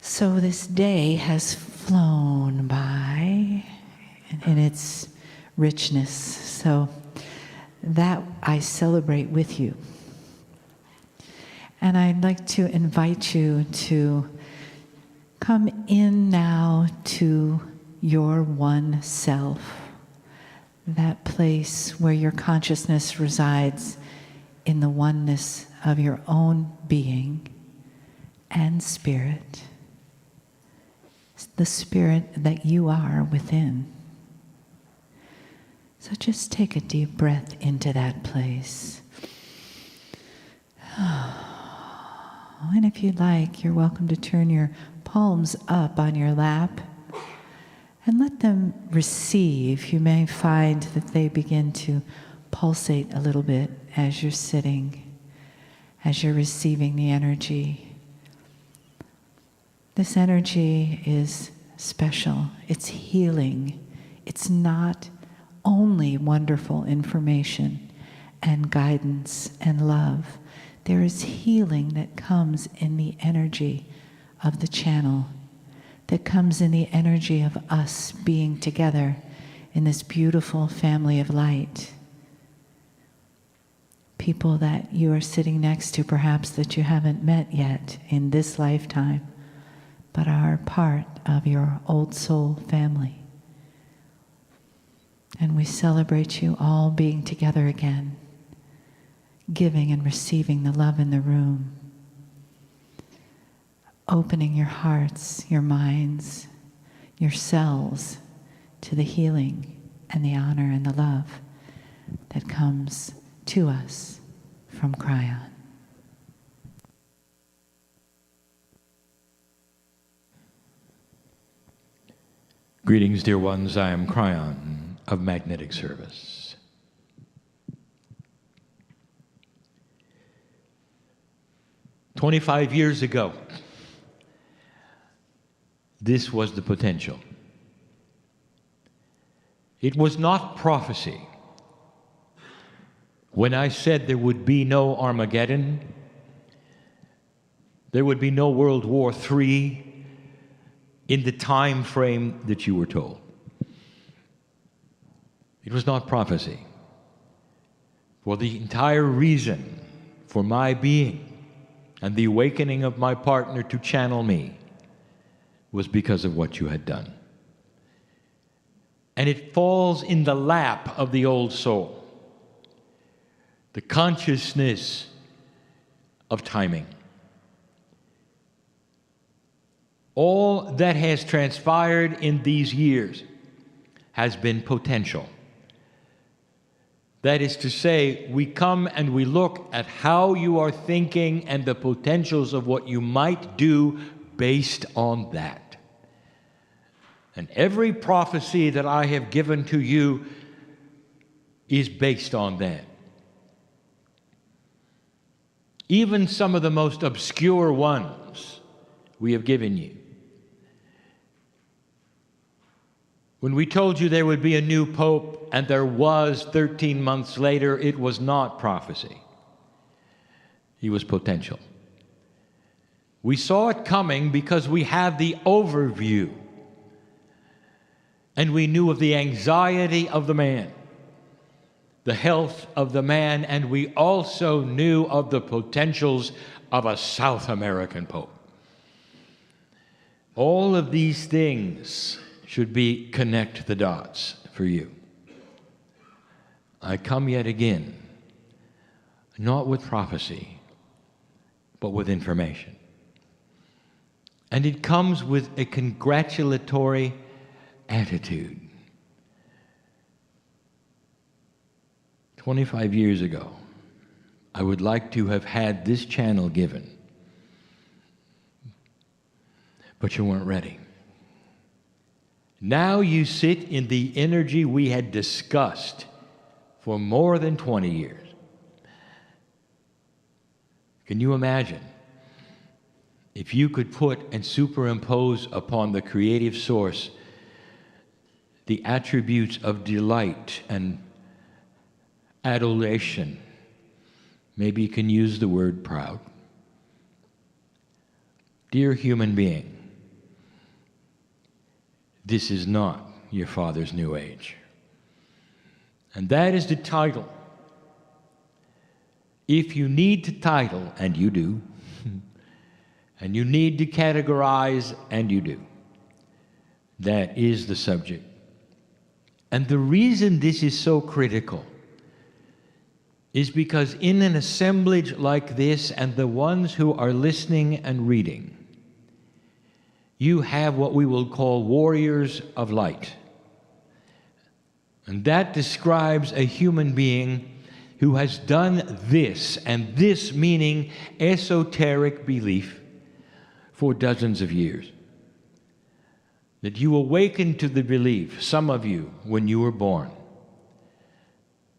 So this day has flown by in its richness. So that I celebrate with you. And I'd like to invite you to come in now to your one self, that place where your consciousness resides in the oneness of your own being and spirit, the spirit that you are within. So just take a deep breath into that place. And if you'd like, you're welcome to turn your palms up on your lap and let them receive. You may find that they begin to pulsate a little bit as you're sitting, as you're receiving the energy. This energy is special. It's healing. It's not only wonderful information and guidance and love. There is healing that comes in the energy of the channel, that comes in the energy of us being together in this beautiful family of light. People that you are sitting next to, perhaps that you haven't met yet in this lifetime, but are part of your old soul family. And we celebrate you all being together again, giving and receiving the love in the room, opening your hearts, your minds, your cells to the healing and the honor and the love that comes to us from Kryon. Greetings, dear ones. I am Kryon of Magnetic Service. "25 years ago, this was the potential. It was not prophecy. When I said there would be no Armageddon, there would be no World War III in the time frame that you were told. It was not prophecy. For the entire reason for my being and the awakening of my partner to channel me was because of what you had done. And it falls in the lap of the old soul, the consciousness of timing. All that has transpired in these years has been potential. That is to say, we come and we look at how you are thinking and the potentials of what you might do based on that. And every prophecy that I have given to you is based on that. Even some of the most obscure ones we have given you. When we told you there would be a new pope, and there was 13 months later, it was not prophecy. It was potential. We saw it coming because we had the overview. And we knew of the anxiety of the man, the health of the man, and we also knew of the potentials of a South American pope. All of these things should be connect the dots for you. I come yet again, not with prophecy, but with information. And it comes with a congratulatory attitude. 25 years ago, I would like to have had this channel given, but you weren't ready. Now you sit in the energy we had discussed for more than 20 years. Can you imagine if you could put and superimpose upon the creative source the attributes of delight and adulation? Maybe you can use the word proud. Dear human being, This is not your father's New Age. And that is the title. If you need to title, and you do, and you need to categorize, and you do, that is the subject. And the reason this is so critical is because in an assemblage like this, and the ones who are listening and reading, you have what we will call warriors of light. And that describes a human being who has done this, and this meaning esoteric belief, for dozens of years. That you awakened to the belief, some of you, when you were born.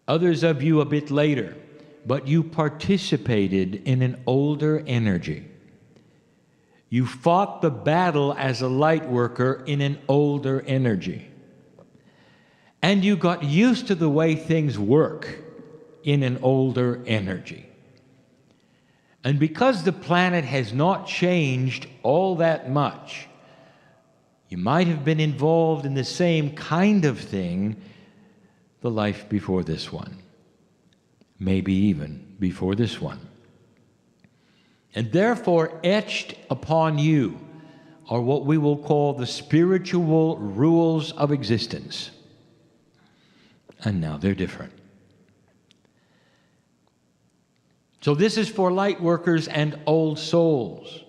Others of you a bit later, but you participated in an older energy. You fought the battle as a light worker in an older energy. And you got used to the way things work in an older energy. And because the planet has not changed all that much, you might have been involved in the same kind of thing the life before this one, maybe even before this one. And therefore, etched upon you are what we will call the spiritual rules of existence. And now they're different. So this is for light workers and old souls.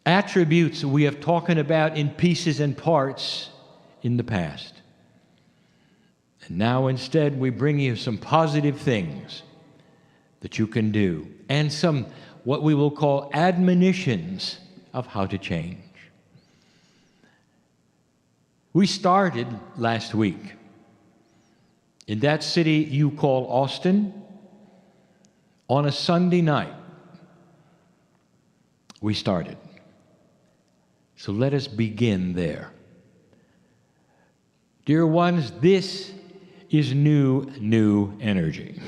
Attributes we have talked about in pieces and parts in the past. And now instead we bring you some positive things that you can do, and some what we will call admonitions of how to change. We started last week in that city you call Austin. On a Sunday night, we started. So let us begin there. Dear ones, this is new energy.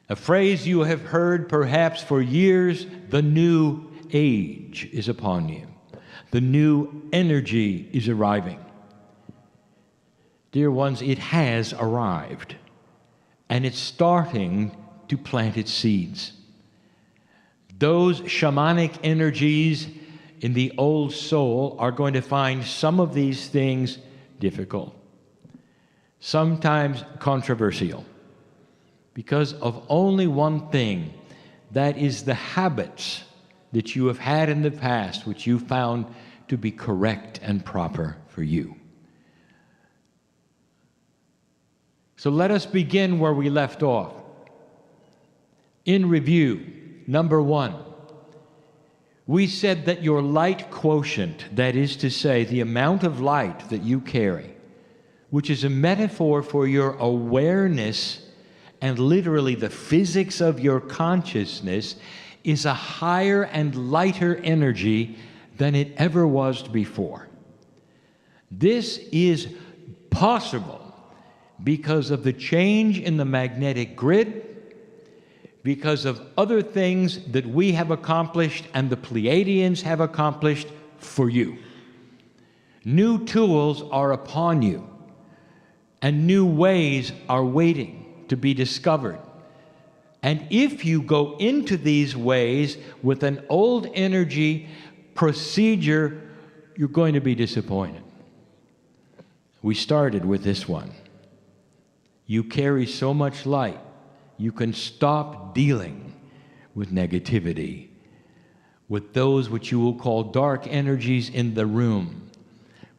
A phrase you have heard perhaps for years, the new age is upon you. The new energy is arriving. Dear ones, it has arrived, and it's starting to plant its seeds. Those shamanic energies in the old soul are going to find some of these things difficult, sometimes controversial, because of only one thing, that is the habits that you have had in the past, which you found to be correct and proper for you. So let us begin where we left off. In review, number 1, we said that your light quotient, that is to say, the amount of light that you carry, which is a metaphor for your awareness and literally the physics of your consciousness, is a higher and lighter energy than it ever was before. This is possible because of the change in the magnetic grid, because of other things that we have accomplished and the Pleiadians have accomplished for you. New tools are upon you, and new ways are waiting to be discovered. And if you go into these ways with an old energy procedure, you're going to be disappointed. We started with this one. You carry so much light, you can stop dealing with negativity, with those which you will call dark energies in the room.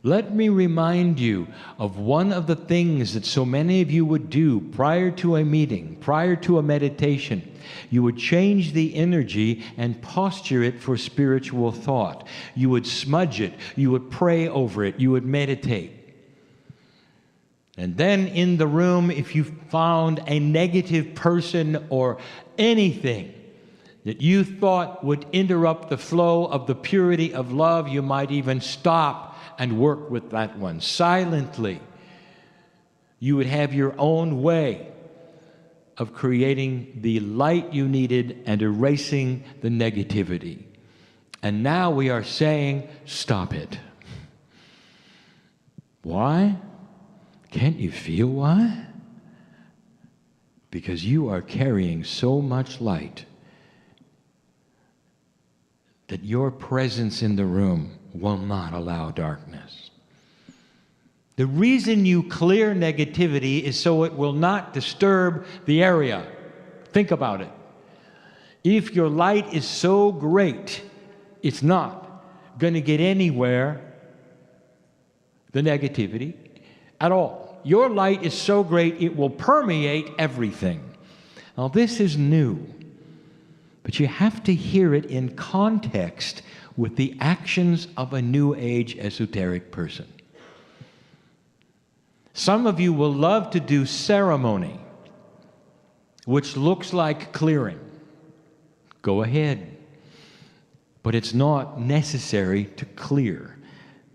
Let me remind you of one of the things that so many of you would do prior to a meeting, prior to a meditation. You would change the energy and posture it for spiritual thought. You would smudge it, you would pray over it, you would meditate. And then in the room, if you found a negative person or anything that you thought would interrupt the flow of the purity of love, you might even stop and work with that one. Silently, you would have your own way of creating the light you needed and erasing the negativity. And now we are saying, stop it. Why? Can't you feel why? Because you are carrying so much light that your presence in the room will not allow darkness. The reason you clear negativity is so it will not disturb the area. Think about it. If your light is so great, it's not going to get anywhere, the negativity, at all. Your light is so great, it will permeate everything. Now, this is new, but you have to hear it in context with the actions of a New Age esoteric person. Some of you will love to do ceremony, which looks like clearing. Go ahead. But it's not necessary to clear.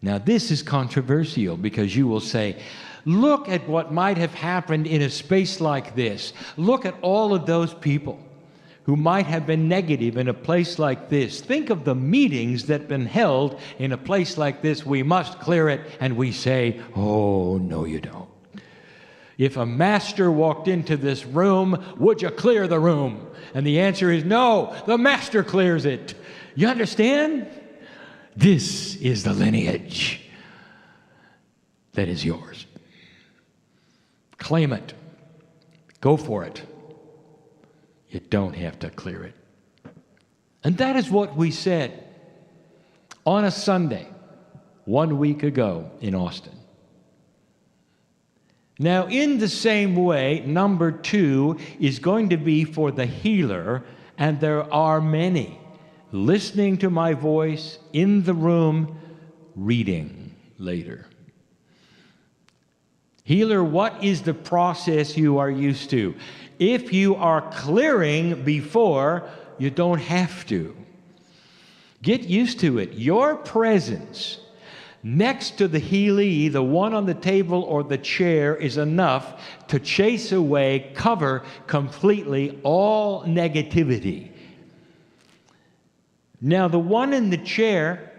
Now, this is controversial because you will say, look at what might have happened in a space like this. Look at all of those people who might have been negative in a place like this. Think of the meetings that have been held in a place like this. We must clear it. And we say, oh, no, you don't. If a master walked into this room, would you clear the room? And the answer is no, the master clears it. You understand? This is the lineage that is yours. Claim it. Go for it. You don't have to clear it. And that is what we said on a Sunday 1 week ago in Austin. Now, in the same way, number 2 is going to be for the healer, and there are many listening to my voice in the room, reading later. Healer, what is the process you are used to? If you are clearing before, you don't have to. Get used to it. Your presence next to the healee, the one on the table or the chair, is enough to chase away, cover completely all negativity. Now, the one in the chair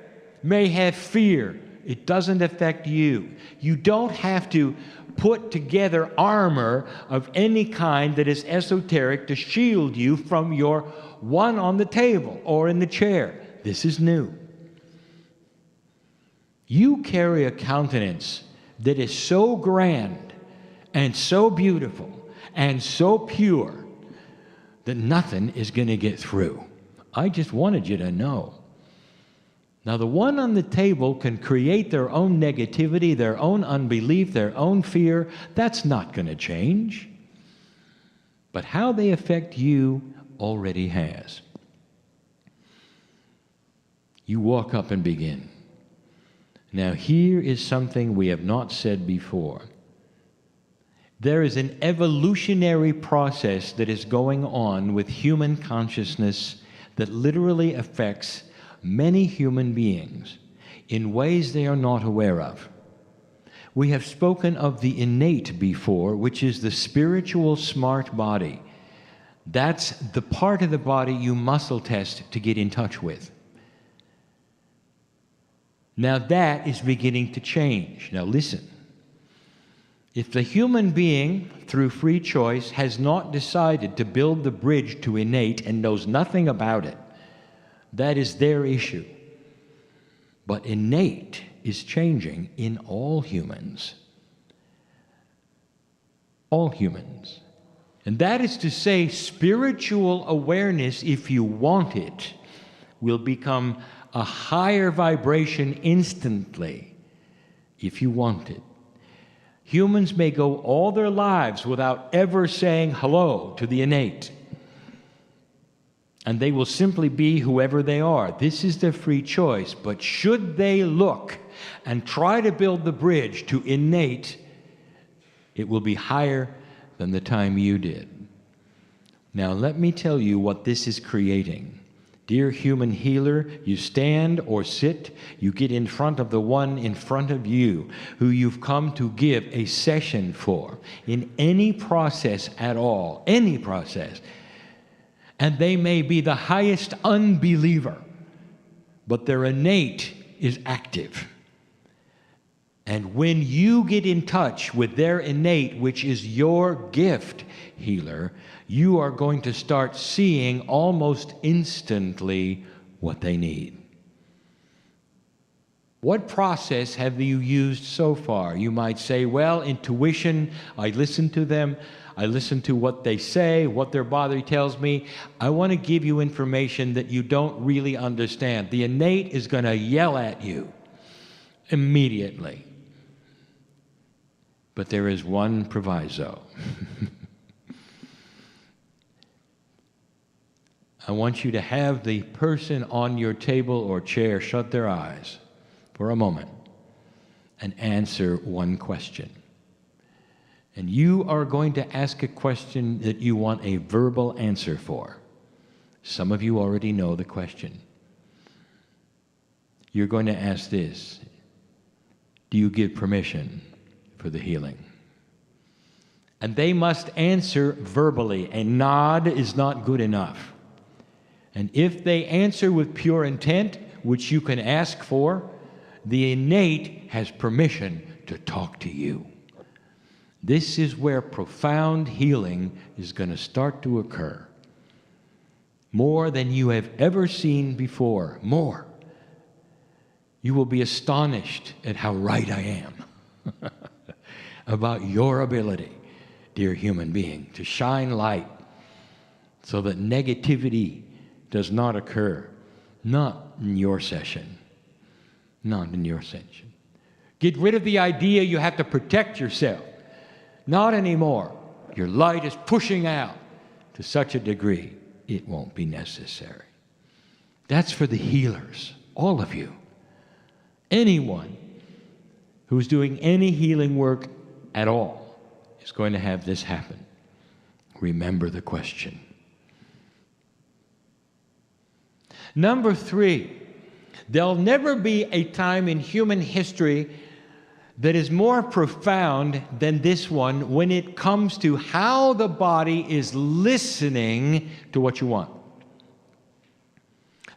may have fear. It doesn't affect you. You don't have to put together armor of any kind that is esoteric to shield you from your one on the table or in the chair. This is new. You carry a countenance that is so grand and so beautiful and so pure that nothing is going to get through. I just wanted you to know. Now, the one on the table can create their own negativity, their own unbelief, their own fear. That's not going to change. But how they affect you already has. You walk up and begin. Now, here is something we have not said before. There is an evolutionary process that is going on with human consciousness that literally affects many human beings in ways they are not aware of. We have spoken of the innate before, which is the spiritual smart body. That's the part of the body you muscle test to get in touch with. Now that is beginning to change. Now listen. If the human being, through free choice, has not decided to build the bridge to innate and knows nothing about it, that is their issue. But innate is changing in all humans. All humans. And that is to say, spiritual awareness, if you want it, will become a higher vibration instantly, if you want it. Humans may go all their lives without ever saying hello to the innate. And they will simply be whoever they are. This is their free choice. But should they look and try to build the bridge to innate, it will be higher than the time you did. Now, let me tell you what this is creating. Dear human healer, you stand or sit, you get in front of the one in front of you who you've come to give a session for in any process at all, any process. And they may be the highest unbeliever, but their innate is active. And when you get in touch with their innate, which is your gift, healer, you are going to start seeing almost instantly what they need. What process have you used so far? You might say, well, intuition, I listen to them. I listen to what they say, what their body tells me. I want to give you information that you don't really understand. The innate is going to yell at you immediately. But there is one proviso. I want you to have the person on your table or chair shut their eyes for a moment and answer one question. And you are going to ask a question that you want a verbal answer for. Some of you already know the question. You're going to ask this: do you give permission for the healing? And they must answer verbally. A nod is not good enough. And if they answer with pure intent, which you can ask for, the innate has permission to talk to you. This is where profound healing is going to start to occur. More than you have ever seen before. More. You will be astonished at how right I am about your ability, dear human being, to shine light so that negativity does not occur. Not in your session. Not in your session. Get rid of the idea you have to protect yourself. Not anymore. Your light is pushing out to such a degree, it won't be necessary. That's for the healers, all of you. Anyone who's doing any healing work at all is going to have this happen. Remember the question. Number 3, there'll never be a time in human history that is more profound than this one when it comes to how the body is listening to what you want.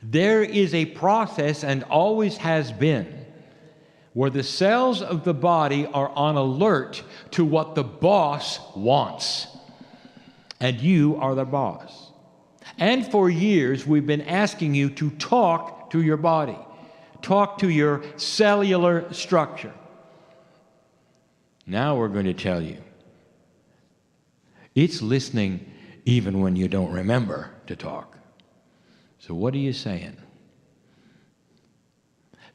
There is a process, and always has been, where the cells of the body are on alert to what the boss wants. And you are the boss. And for years, we've been asking you to talk to your body. Talk to your cellular structure. Now we're going to tell you, it's listening even when you don't remember to talk. So what are you saying?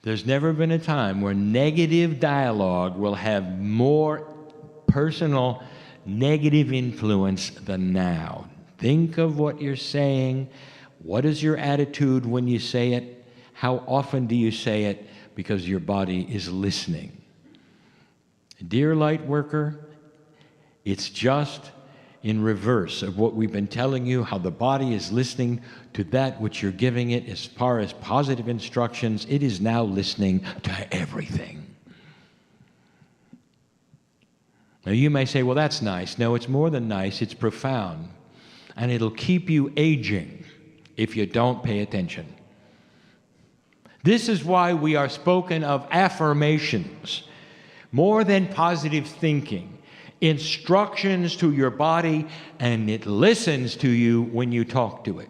There's never been a time where negative dialogue will have more personal negative influence than now. Think of what you're saying. What is your attitude when you say it? How often do you say it? Because your body is listening. Dear light worker, it's just in reverse of what we've been telling you, how the body is listening to that which you're giving it as far as positive instructions. It is now listening to everything. Now you may say, well, that's nice. No, it's more than nice. It's profound. And it'll keep you aging if you don't pay attention. This is why we are spoken of affirmations. More than positive thinking, instructions to your body, and it listens to you when you talk to it.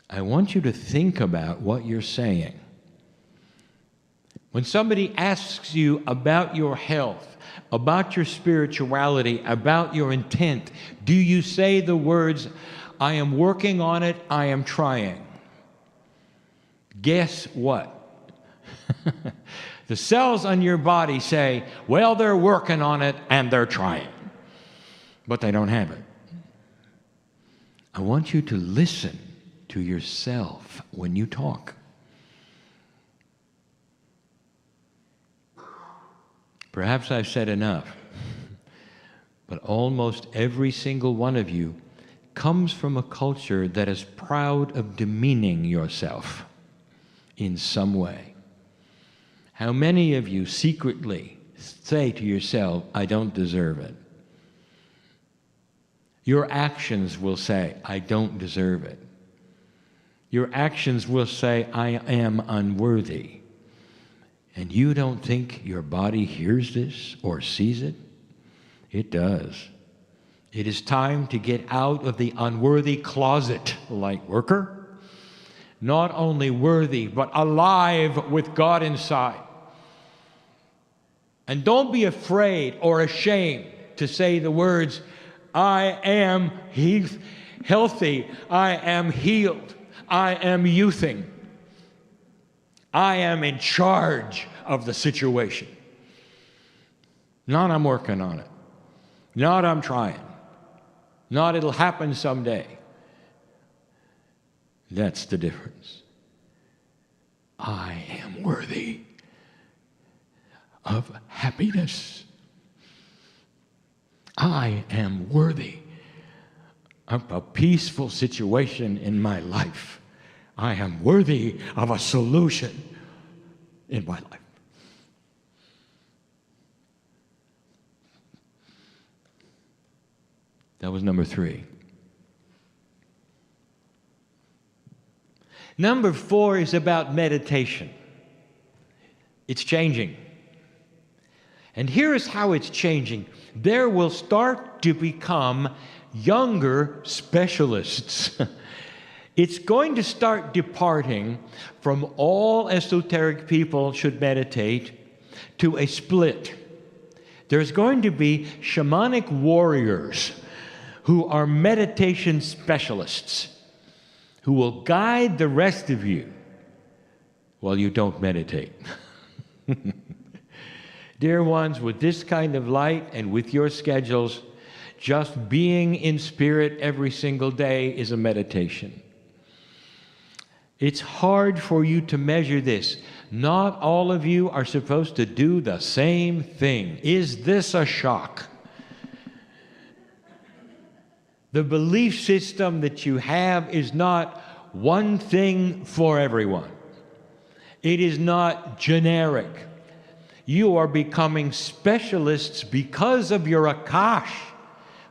I want you to think about what you're saying. When somebody asks you about your health, about your spirituality, about your intent, do you say the words, I am working on it, I am trying? Guess what? The cells on your body say, well, they're working on it and they're trying, but they don't have it. I want you to listen to yourself when you talk. Perhaps I've said enough, but almost every single one of you comes from a culture that is proud of demeaning yourself in some way. How many of you secretly say to yourself, I don't deserve it? Your actions will say, I don't deserve it. Your actions will say, I am unworthy. And you don't think your body hears this or sees it? It does. It is time to get out of the unworthy closet, light worker. Not only worthy, but alive with God inside. And don't be afraid or ashamed to say the words, I am healthy, I am healed, I am youthing. I am in charge of the situation. Not I'm working on it. Not I'm trying. Not it'll happen someday. That's the difference. I am worthy of happiness. I am worthy of a peaceful situation in my life. I am worthy of a solution in my life. That was number 3. Number 4 is about meditation. It's changing. And here is how it's changing. There will start to become younger specialists. It's going to start departing from all esoteric people should meditate to a split. There's going to be shamanic warriors who are meditation specialists who will guide the rest of you while you don't meditate. Dear ones, with this kind of light and with your schedules, just being in spirit every single day is a meditation. It's hard for you to measure this. Not all of you are supposed to do the same thing. Is this a shock? The belief system that you have is not one thing for everyone. It is not generic. You are becoming specialists because of your akash,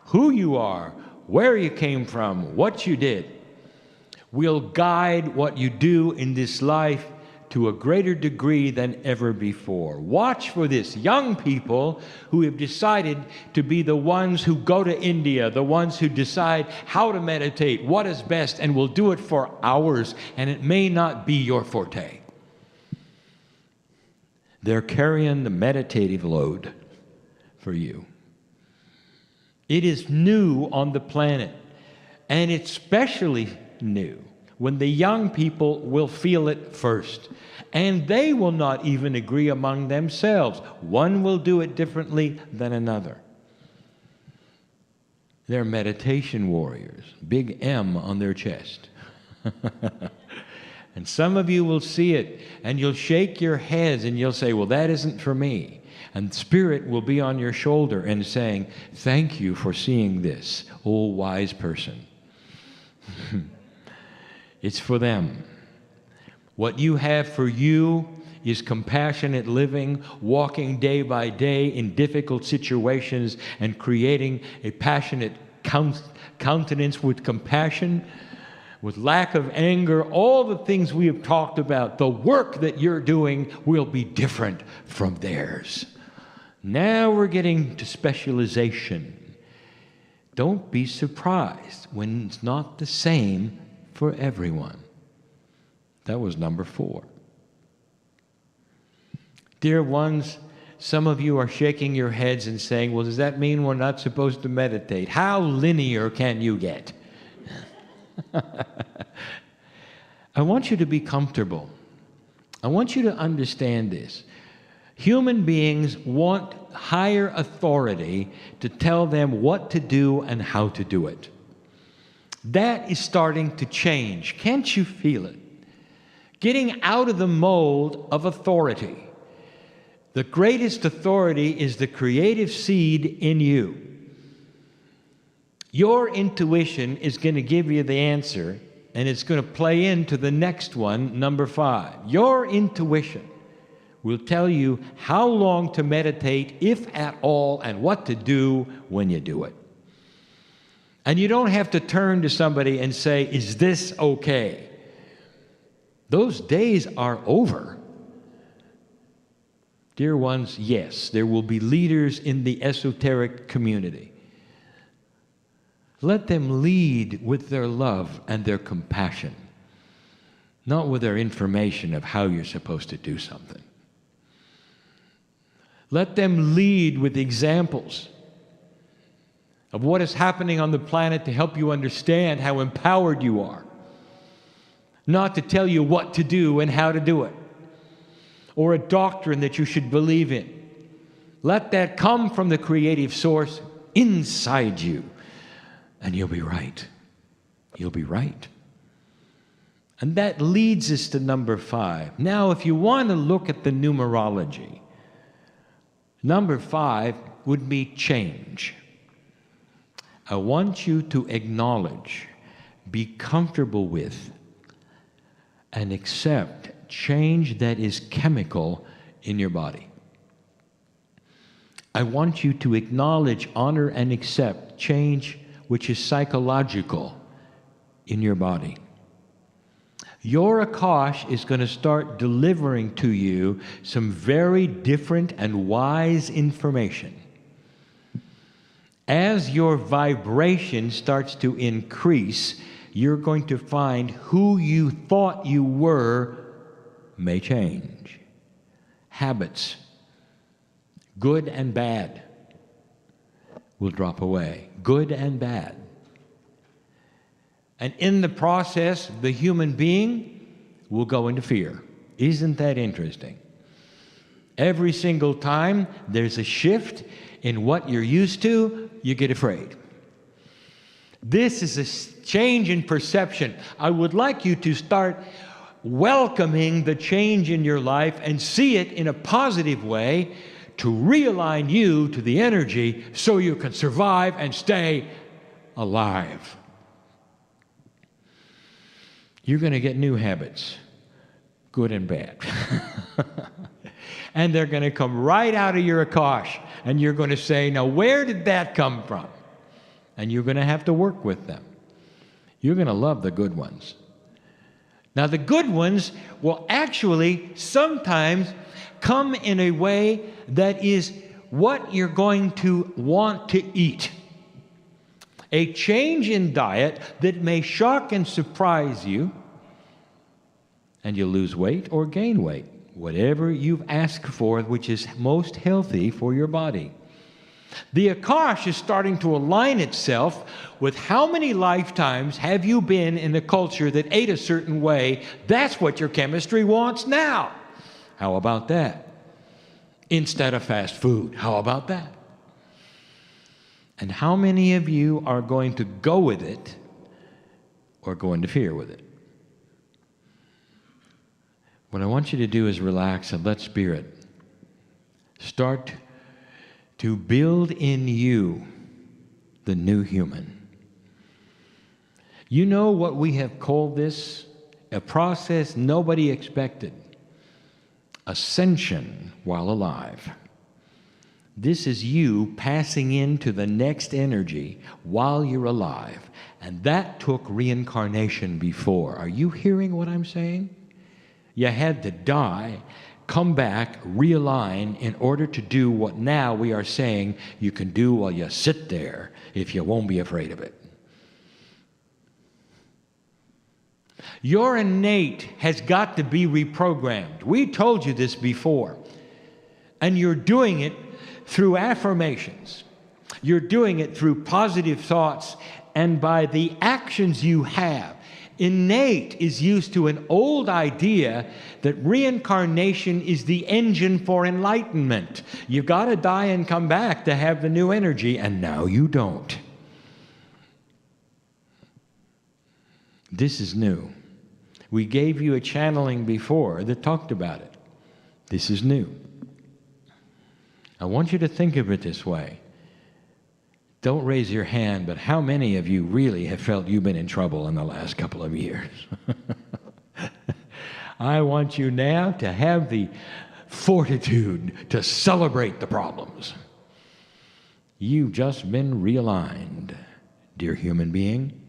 who you are, where you came from, what you did. Will guide what you do in this life to a greater degree than ever before. Watch for this. Young people who have decided to be the ones who go to India, the ones who decide how to meditate, what is best, and will do it for hours, and it may not be your forte. They're carrying the meditative load for you. It is new on the planet, and it's especially new when the young people will feel it first. And they will not even agree among themselves. One will do it differently than another. They're meditation warriors, big M on their chest. And some of you will see it, and you'll shake your heads, and you'll say, well, that isn't for me. And Spirit will be on your shoulder and saying, thank you for seeing this, oh wise person. It's for them. What you have for you is compassionate living, walking day by day in difficult situations and creating a passionate countenance with compassion, with lack of anger, all the things we have talked about. The work that you're doing will be different from theirs. Now we're getting to specialization. Don't be surprised when it's not the same for everyone. That was number 4. Dear ones, some of you are shaking your heads and saying, well, does that mean we're not supposed to meditate? How linear can you get? I want you to be comfortable. I want you to understand this. Human beings want higher authority to tell them what to do and how to do it. That is starting to change. Can't you feel it? Getting out of the mold of authority. The greatest authority is the creative seed in you. Your intuition is going to give you the answer, and it's going to play into the next one, number 5. Your intuition will tell you how long to meditate, if at all, and what to do when you do it. And you don't have to turn to somebody and say, is this okay? Those days are over. Dear ones, yes, there will be leaders in the esoteric community. Let them lead with their love and their compassion, not with their information of how you're supposed to do something. Let them lead with examples of what is happening on the planet to help you understand how empowered you are, not to tell you what to do and how to do it, or a doctrine that you should believe in. Let that come from the creative source inside you, and you'll be right. You'll be right. And that leads us to number 5. Now, if you want to look at the numerology, number 5 would be change. I want you to acknowledge, be comfortable with, and accept change that is chemical in your body. I want you to acknowledge, honor, and accept change which is psychological in your body. Your Akash is going to start delivering to you some very different and wise information. As your vibration starts to increase, you're going to find who you thought you were may change. Habits, good and bad, will drop away. Good and bad. And in the process, the human being will go into fear. Isn't that interesting? Every single time there's a shift in what you're used to, you get afraid. This is a change in perception. I would like you to start welcoming the change in your life and see it in a positive way to realign you to the energy so you can survive and stay alive. You're going to get new habits, good and bad. And they're going to come right out of your Akash. And you're going to say, now where did that come from? And you're going to have to work with them. You're going to love the good ones. Now the good ones will actually sometimes come in a way that is what you're going to want to eat. A change in diet that may shock and surprise you, and you'll lose weight or gain weight, whatever you've asked for, which is most healthy for your body. The Akash is starting to align itself with how many lifetimes have you been in a culture that ate a certain way. That's what your chemistry wants now. How about that? Instead of fast food, how about that? And how many of you are going to go with it or go into fear with it? What I want you to do is relax and let Spirit start to build in you the new human. You know what we have called this? A process nobody expected. Ascension while alive. This is you passing into the next energy while you're alive. And that took reincarnation before. Are you hearing what I'm saying? You had to die, come back, realign in order to do what now we are saying you can do while you sit there if you won't be afraid of it. Your innate has got to be reprogrammed. We told you this before. And you're doing it through affirmations. You're doing it through positive thoughts and by the actions you have. Innate is used to an old idea that reincarnation is the engine for enlightenment. You've got to die and come back to have the new energy, and now you don't. This is new. We gave you a channeling before that talked about it. This is new. I want you to think of it this way. Don't raise your hand, but how many of you really have felt you've been in trouble in the last couple of years? I want you now to have the fortitude to celebrate the problems. You've just been realigned, dear human being.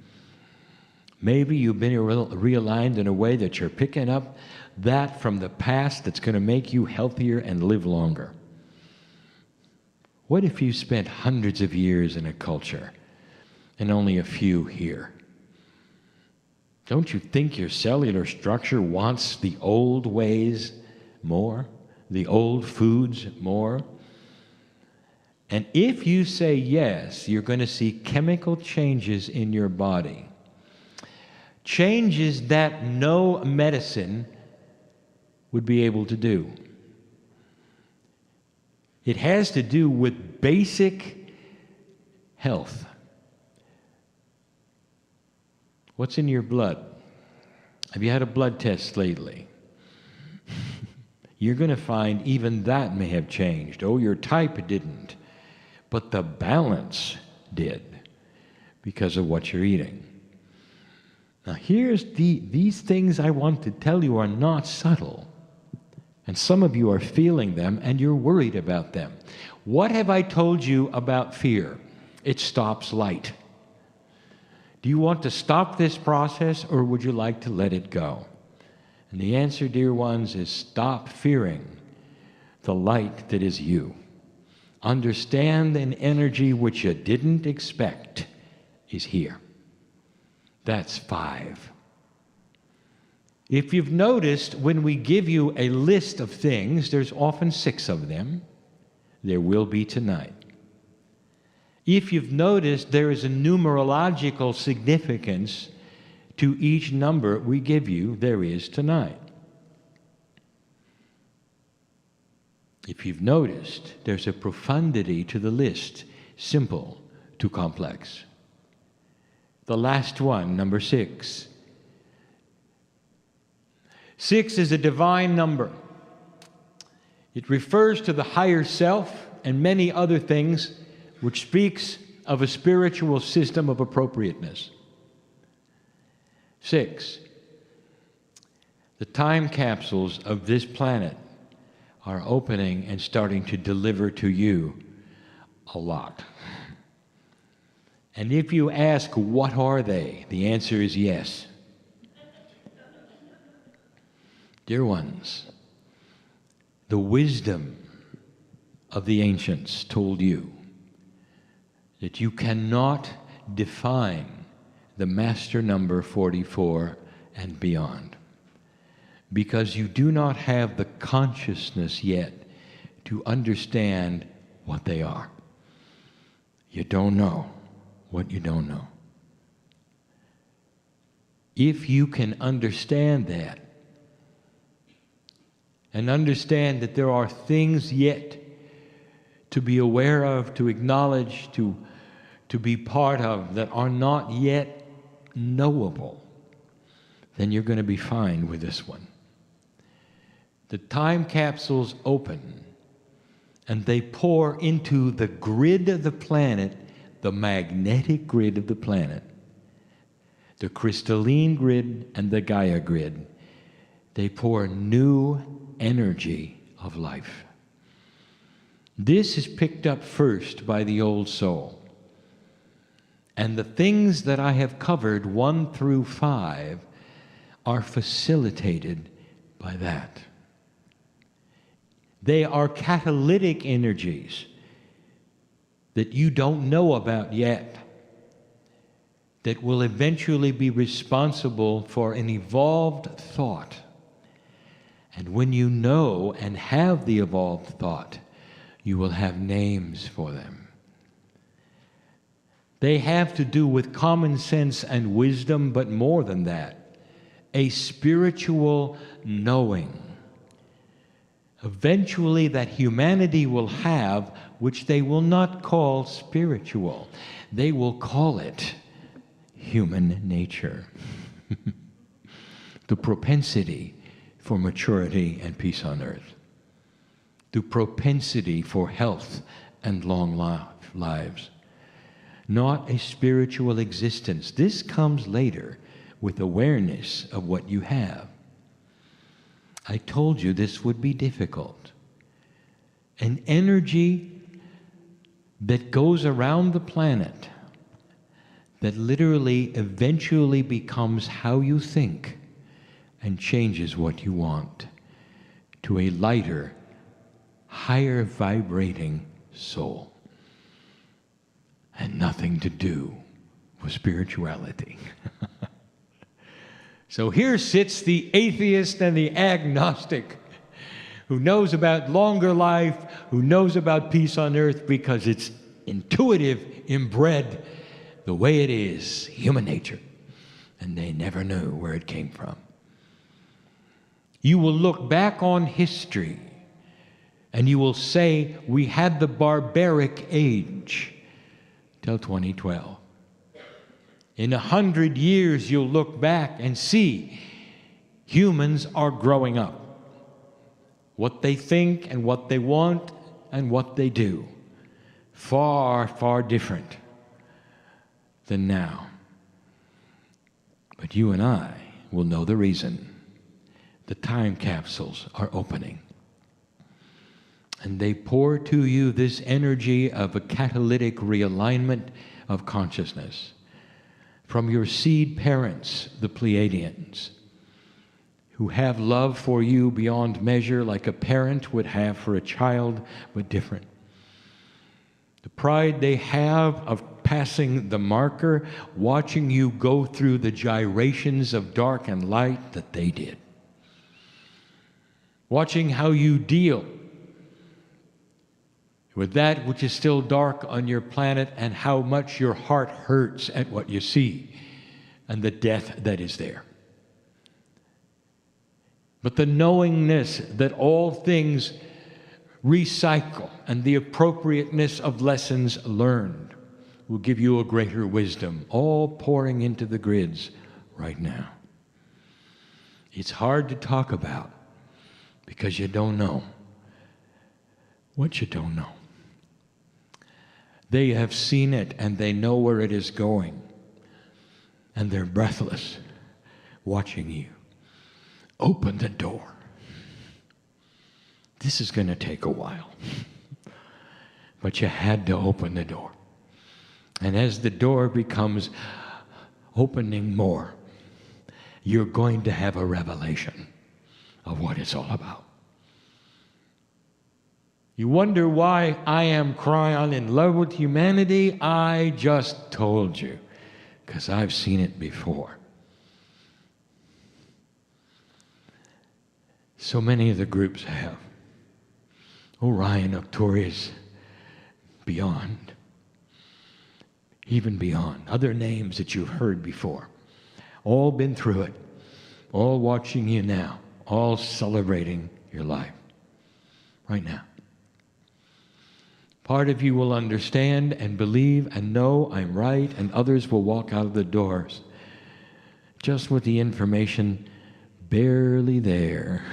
Maybe you've been realigned in a way that you're picking up that from the past that's going to make you healthier and live longer. What if you spent hundreds of years in a culture and only a few here? Don't you think your cellular structure wants the old ways more, the old foods more? And if you say yes, you're going to see chemical changes in your body. Changes that no medicine would be able to do. It has to do with basic health. What's in your blood? Have you had a blood test lately? You're going to find even that may have changed. Oh, your type didn't, but the balance did because of what you're eating. Now, here's these things I want to tell you are not subtle. And some of you are feeling them and you're worried about them. What have I told you about fear? It stops light. Do you want to stop this process, or would you like to let it go? And the answer, dear ones, is stop fearing the light that is you. Understand an energy which you didn't expect is here. That's 5. If you've noticed, when we give you a list of things, there's often 6 of them. There will be tonight. If you've noticed, there is a numerological significance to each number we give you. There is tonight. If you've noticed, there's a profundity to the list, simple to complex. The last one, number 6. 6 is a divine number. It refers to the higher self and many other things, which speaks of a spiritual system of appropriateness. 6. The time capsules of this planet are opening and starting to deliver to you a lot. And if you ask, what are they? The answer is yes. Dear ones, the wisdom of the ancients told you that you cannot define the master number 44 and beyond, because you do not have the consciousness yet to understand what they are. You don't know what you don't know. If you can understand that, and understand that there are things yet to be aware of, to acknowledge, to be part of, that are not yet knowable, then you're going to be fine with this one. The time capsules open, and they pour into the grid of the planet, the magnetic grid of the planet, the crystalline grid and the Gaia grid. They pour new energy of life. This is picked up first by the old soul. And the things that I have covered 1 through 5 are facilitated by that. They are catalytic energies that you don't know about yet, that will eventually be responsible for an evolved thought. And when you know and have the evolved thought, you will have names for them. They have to do with common sense and wisdom, but more than that, a spiritual knowing. Eventually that humanity will have, which they will not call spiritual. They will call it human nature. The propensity for maturity and peace on earth. The propensity for health and long lives. Not a spiritual existence. This comes later with awareness of what you have. I told you this would be difficult. An energy that goes around the planet that literally eventually becomes how you think and changes what you want to a lighter, higher vibrating soul. And nothing to do with spirituality. So here sits the atheist and the agnostic who knows about longer life, who knows about peace on earth because it's intuitive, inbred, the way it is, human nature. And they never knew where it came from. You will look back on history and you will say, we had the barbaric age till 2012. In 100 years, you'll look back and see humans are growing up. What they think and what they want and what they do. Far, far different than now. But you and I will know the reason. The time capsules are opening. And they pour to you this energy of a catalytic realignment of consciousness from your seed parents, the Pleiadians, who have love for you beyond measure like a parent would have for a child, but different. The pride they have of passing the marker, watching you go through the gyrations of dark and light that they did. Watching how you deal with that which is still dark on your planet and how much your heart hurts at what you see and the death that is there. But the knowingness that all things recycle and the appropriateness of lessons learned will give you a greater wisdom, all pouring into the grids right now. It's hard to talk about because you don't know what you don't know. They have seen it and they know where it is going. And they're breathless, watching you. Open the door. This is going to take a while. But you had to open the door. And as the door becomes opening more, you're going to have a revelation of what it's all about. You wonder why I am Kryon in love with humanity? I just told you, because I've seen it before. So many of the groups have. Orion, Arcturus, beyond. Even beyond. Other names that you've heard before. All been through it. All watching you now. All celebrating your life. Right now. Part of you will understand and believe and know I'm right, and others will walk out of the doors just with the information barely there.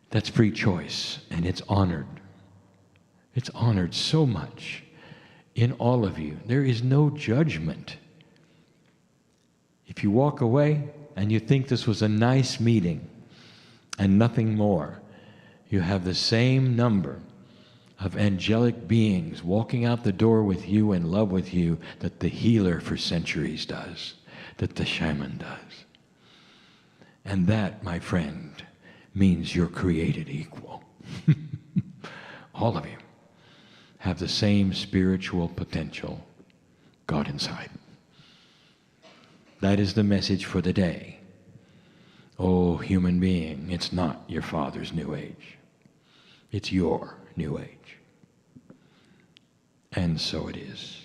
That's free choice, and it's honored. It's honored so much in all of you. There is no judgment. If you walk away and you think this was a nice meeting and nothing more, you have the same number of angelic beings walking out the door with you in love with you that the healer for centuries does, that the shaman does. And that, my friend, means you're created equal. All of you have the same spiritual potential, God inside. That is the message for the day. Oh, human being, it's not your father's new age. It's your new age. And so it is.